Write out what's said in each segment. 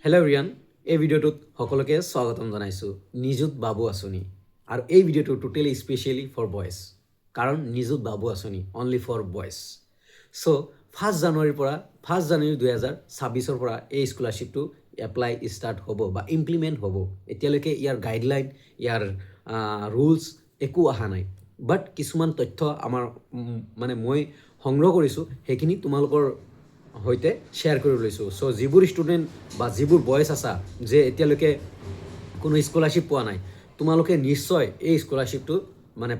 Hello' everyone, এই ভিডিঅ'টোত সকলোকে স্বাগতম জনাইছোঁ নিযুত বাবু আঁচনি। আৰু এই ভিডিঅ'টো টোটেলি স্পেচিয়েলি ফৰ বয়জ, কাৰণ নিযুত বাবু আঁচনি অনলি ফৰ বয়জ। চ' 1 জানুৱাৰীৰ পৰা 1 জানুৱাৰী 2026 পৰা এই স্কলাৰশ্বিপটো এপ্লাই ষ্টাৰ্ট হ'ব বা ইমপ্লিমেণ্ট হ'ব। এতিয়ালৈকে ইয়াৰ গাইডলাইন, ইয়াৰ ৰুলছ একো অহা নাই। বাট কিছুমান তথ্য আমাৰ মই সংগ্ৰহ কৰিছোঁ, সেইখিনি তোমালোকৰ সৈতে শ্বেয়াৰ কৰি লৈছোঁ। চ' যিবোৰ ষ্টুডেণ্ট বা যিবোৰ বয়জ আছা যে এতিয়ালৈকে কোনো স্কলাৰশ্বিপ পোৱা নাই, তোমালোকে নিশ্চয় এই স্কলাৰশ্বিপটো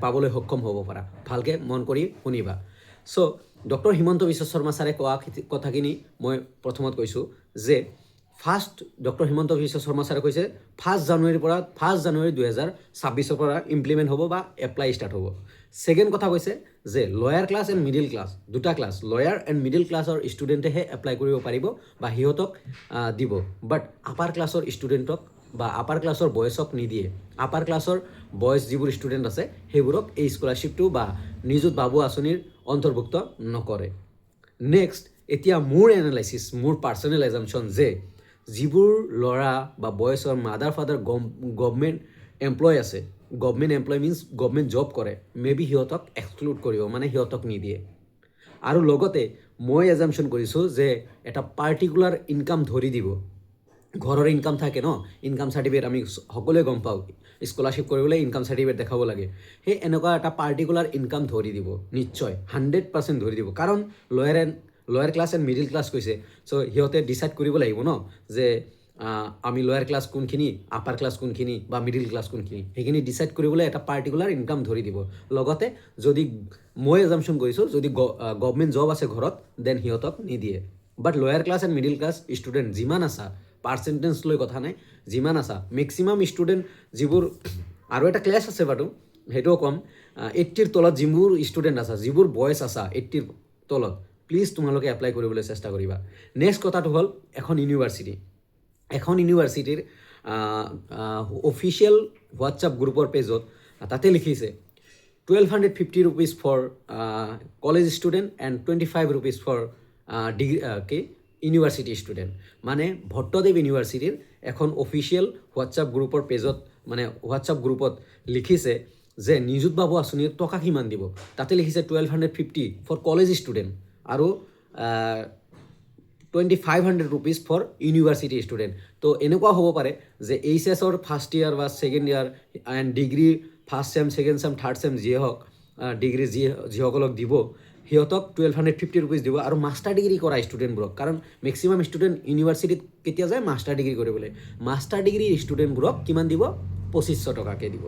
পাবলৈ সক্ষম হ'ব পাৰা। ভালকৈ মন কৰি শুনিবা। চ' ডক্টৰ হিমন্ত বিশ্ব শৰ্মা ছাৰে কোৱা কথাখিনি মই প্ৰথমত কৈছোঁ যে ডক্টৰ হিমন্ত বিশ্ব শৰ্মা ছাৰে কৈছে 1 জানুৱাৰীৰ পৰা 1 জানুৱাৰী 2026 পৰা ইমপ্লিমেণ্ট হ'ব বা এপ্লাই ষ্টাৰ্ট হ'ব। ছেকেণ্ড কথা কৈছে যে lower class and middle class, দুটা ক্লাছ, লয়াৰ এণ্ড মিডিল ক্লাছৰ ষ্টুডেণ্টেহে এপ্লাই কৰিব পাৰিব বা সিহঁতক দিব। বাট আপাৰ ক্লাছৰ ষ্টুডেণ্টক বা আপাৰ ক্লাছৰ বয়সক নিদিয়ে। আপাৰ ক্লাছৰ বয়স যিবোৰ ষ্টুডেণ্ট আছে সেইবোৰক এই স্কলাৰশ্বিপটো বা নিযুত বাবু আঁচনিৰ অন্তৰ্ভুক্ত নকৰে। নেক্সট, এতিয়া মোৰ এনালাইচিছ, মোৰ পাৰ্চনেল এজামশ্যন যে যিবোৰ ল'ৰা বা বয়সৰ মাদাৰ ফাদাৰ গভমেণ্ট এমপ্লয় আছে, government employ means government job কৰে, মেবি সিহঁতক এক্সক্লুড কৰিব, সিহঁতক নিদিয়ে। আৰু লগতে মই এজামশ্যন কৰিছোঁ যে এটা পাৰ্টিকুলাৰ ইনকাম ধৰি দিব। ঘৰৰ ইনকাম থাকে ন, ইনকাম চাৰ্টিফিকেট আমি সকলোৱে গম পাওঁ, স্কলাৰশ্বিপ কৰিবলৈ ইনকাম চাৰ্টিফিকেট দেখাব লাগে। সেই এনেকুৱা এটা পাৰ্টিকুলাৰ ইনকাম ধৰি দিব, নিশ্চয় 100% ধৰি দিব। কাৰণ lower class and middle class কৈছে। চ' সিহঁতে ডিচাইড কৰিব লাগিব ন যে আমি লয়াৰ ক্লাছ কোনখিনি, আপাৰ ক্লাছ কোনখিনি বা মিডিল ক্লাছ কোনখিনি, সেইখিনি ডিচাইড কৰিবলৈ এটা পাৰ্টিকুলাৰ ইনকাম ধৰি দিব। লগতে যদি মই এজামশ্যন কৰিছোঁ যদি গভমেণ্ট জব আছে ঘৰত, দেন সিহঁতক নিদিয়ে। But lower class and middle class student যিমান আছা, পাৰ্চেণ্টেজ লৈ কথা নাই, যিমান আছা, মেক্সিমাম ষ্টুডেণ্ট যিবোৰ, আৰু এটা ক্লাছ আছে বাৰু সেইটোও ক'ম, 80ৰ তলত যিবোৰ ষ্টুডেণ্ট আছা, যিবোৰ বয়স আছা 80ৰ তলত, প্লিজ তোমালোকে এপ্লাই কৰিবলৈ চেষ্টা কৰিবা। নেক্সট কথাটো হ'ল এখন ইউনিভাৰ্চিটিৰ অফিচিয়েল হোৱাটছআপ গ্ৰুপৰ পেজত তাতে লিখিছে 1250 rupees for college student and 25 rupees for university student. Bhattadev ইউনিভাৰ্চিটিৰ এখন অফিচিয়েল হোৱাটছআপ গ্ৰুপৰ পেজত হোৱাটছআপ গ্ৰুপত লিখিছে যে নিযুত বাবু আঁচনিৰ টকা কিমান দিব। তাতে লিখিছে 1250 ফৰ কলেজ ষ্টুডেণ্ট আৰু 2500 rupees ফৰ ইউনিভাৰ্চিটি ষ্টুডেণ্ট। তো এনেকুৱা হ'ব পাৰে যে HSৰ ফাৰ্ষ্ট ইয়াৰ বা second year and degree first sem, second sem, third sem যিয়ে হওক, ডিগ্ৰী যিসকলক দিব সিহঁতক 1250 rupees দিব। আৰু মাষ্টাৰ ডিগ্ৰী কৰা ষ্টুডেণ্টবোৰক, কাৰণ মেক্সিমাম ষ্টুডেণ্ট ইউনিভাৰ্চিটিত কেতিয়া যায়, মাষ্টাৰ ডিগ্ৰী কৰিবলৈ, মাষ্টাৰ ডিগ্ৰী ষ্টুডেণ্টবোৰক কিমান দিব, 2500 টকাকৈ দিব।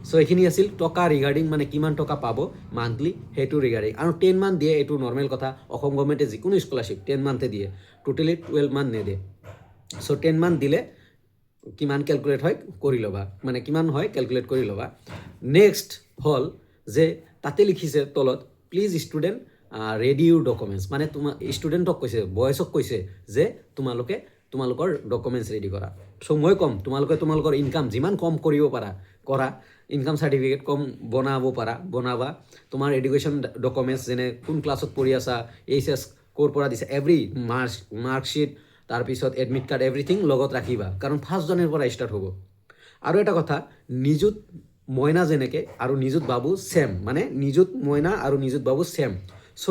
চ' এইখিনি আছিল টকা ৰিগাৰ্ডিং, কিমান টকা পাব মান্থলি সেইটো ৰিগাৰ্ডিং। আৰু 10 মান্থ দিয়ে, এইটো নৰ্মেল কথা। অসম গভৰ্ণমেণ্টে যিকোনো স্কলাৰশ্বিপ 10 মান্থে দিয়ে, টোটেলি 12 মান্থ নেদে। চ' 10 মান্থ দিলে কিমান কেলকুলেট হয় কৰি ল'বা, কিমান হয় কেলকুলেট কৰি ল'বা। নেক্সট হ'ল যে তাতে লিখিছে তলত, please student ready Euro documents, তোমাৰ ষ্টুডেণ্টক কৈছে, বয়সক কৈছে যে তোমালোকৰ ডকুমেণ্টছ ৰেডি কৰা। চ' মই ক'ম তোমালোকে তোমালোকৰ ইনকাম যিমান কম কৰিব পাৰা কৰা, ইনকাম চাৰ্টিফিকেট কম বনাবা। তোমাৰ এডুকেশ্যন ডকুমেণ্টছ যেনে কোন ক্লাছত পঢ়ি আছা, HS ক'ৰ পৰা দিছে, এভৰি মাৰ্কশ্বিট, তাৰপিছত এডমিট কাৰ্ড, এভৰিথিং লগত ৰাখিবা, কাৰণ 1 জানুৱাৰীৰ পৰা ষ্টাৰ্ট হ'ব। আৰু এটা কথা, নিযুত মইনা যেনেকৈ আৰু নিযুত বাবু ছেম, নিযুত মইনা আৰু নিযুত বাবু ছেম। চ'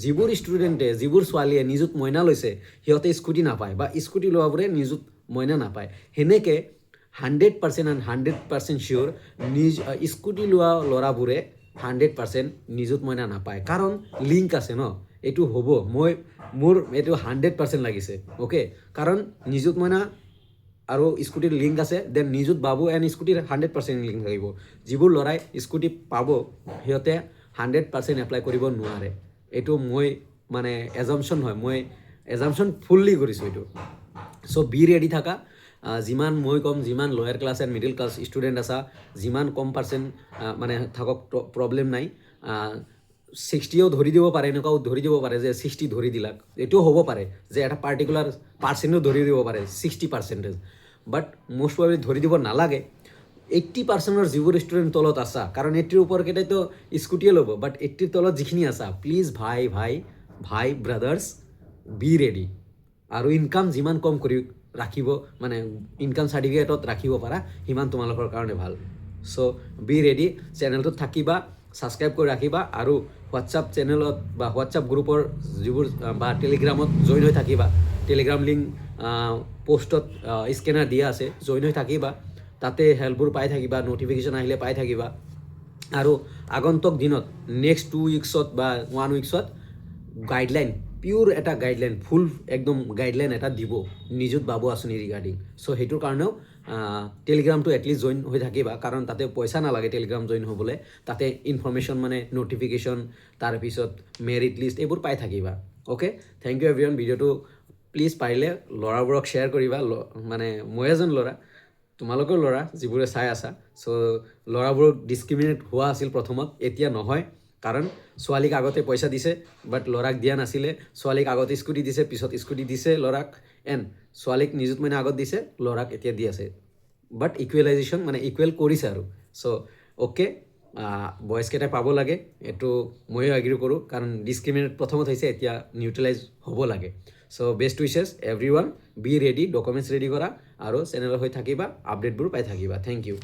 যিবোৰ ষ্টুডেণ্টে, যিবোৰ ছোৱালীয়ে নিযুত মইনা লৈছে সিহঁতে স্কুটি নাপায়, বা স্কুটি লোৱাবোৰে নিযুত মইনা নাপায়। সেনেকৈ 100% এণ্ড 100% চিয়'ৰ স্কুটি লোৱা ল'ৰাবোৰে 100% নিযুত মইনা নাপায়, কাৰণ লিংক আছে ন, এইটো হ'ব। মোৰ এইটো 100% লাগিছে, অ'কে। কাৰণ নিযুত মইনা আৰু স্কুটিৰ লিংক আছে, দেন নিযুত বাবু এণ্ড স্কুটিৰ 100% লিংক থাকিব। যিবোৰ ল'ৰাই স্কুটি পাব সিহঁতে 100% এপ্লাই কৰিব নোৱাৰে। এইটো মই এজামশ্যন হয়, মই এজামশ্যন ফুল্লি কৰিছোঁ এইটো। চ' বি ৰেডি থাকা। যিমান মই ক'ম, যিমান lower class and middle class student আছা, যিমান কম পাৰ্চেণ্ট থাকক প্ৰব্লেম নাই, 60ও ধৰি দিব পাৰে, এনেকুৱাও ধৰি দিব পাৰে যে 60 ধৰি দিলাক, এইটোও হ'ব পাৰে যে এটা পাৰ্টিকুলাৰ পাৰ্চেণ্টো ধৰি দিব পাৰে 60%। বাট মষ্ট প্ৰবেবলি ধৰি দিব নালাগে। 80%ৰ যিবোৰ ষ্টুডেণ্ট তলত আছা, কাৰণ 80ৰ ওপৰকেইটাইতো স্কুটিয়ে ল'ব, বাট 80ৰ তলত যিখিনি আছা, প্লিজ ভাই ব্ৰাদাৰ্ছ বি ৰেডি। আৰু ইনকাম যিমান কম ৰাখিব মানে ইনকাম চাৰ্টিফিকেটত ৰাখিব পাৰা সিমান তোমালোকৰ কাৰণে ভাল চ' বি ৰেডি চেনেলটোত থাকিবা ছাবস্ক্ৰাইব কৰি ৰাখিবা আৰু হোৱাটছআপ চেনেলত বা হোৱাটছআপ গ্ৰুপৰ যিবোৰ বা টেলিগ্ৰামত জইন হৈ থাকিবা টেলিগ্ৰাম লিংক পোষ্টত স্কেনাৰ দিয়া আছে জইন হৈ থাকিবা তাতে হেল্পবোৰ পাই থাকিবা ন'টিফিকেশ্যন আহিলে পাই থাকিবা আৰু আগন্তুক দিনত নেক্সট 2 উইকছত বা 1 উইকছত গাইডলাইন পিউৰ এটা গাইডলাইন ফুল একদম গাইডলাইন এটা দিব নিযুত বাবু আঁচনি ৰিগাৰ্ডিং চ' সেইটোৰ কাৰণেও টেলিগ্ৰামটো এটলিষ্ট জইন হৈ থাকিবা কাৰণ তাতে পইচা নালাগে টেলিগ্ৰাম জইন হ'বলৈ তাতে ইনফৰ্মেশ্যন মানে ন'টিফিকেশ্যন তাৰপিছত মেৰিট লিষ্ট এইবোৰ পাই থাকিবা অ'কে থেংক ইউ এভৰিৱান ভিডিঅ'টো প্লিজ পাৰিলে ল'ৰাবোৰক শ্বেয়াৰ কৰিবা মানে মই এজন ল'ৰা তোমালোকৰ ল'ৰা যিবোৰে চাই আছা চ' ল'ৰাবোৰক ডিছক্ৰিমিনেট হোৱা আছিল প্ৰথমত এতিয়া নহয় কাৰণ ছোৱালীক আগতে পইচা দিছে বাট ল'ৰাক দিয়া নাছিলে ছোৱালীক আগতে স্কুটি দিছে পিছত স্কুটি দিছে ল'ৰাক এণ্ড ছোৱালীক নিযুত মইনা আগত দিছে ল'ৰাক এতিয়া দি আছে বাট ইকুৱেলাইজেশ্যন মানে ইকুৱেল কৰিছে আৰু চ' অ'কে বয়জকেইটাই পাব লাগে এইটো ময়ো এগ্ৰি কৰোঁ কাৰণ ডিছক্ৰিমিনেট প্ৰথমত হৈছে এতিয়া নিউট্ৰেলাইজ হ'ব লাগে so' best wishes everyone be ready documents ready কৰা আৰু চেনেলৰ হৈ থাকিবা আপডেটবোৰ পাই থাকিবা থেংক ইউ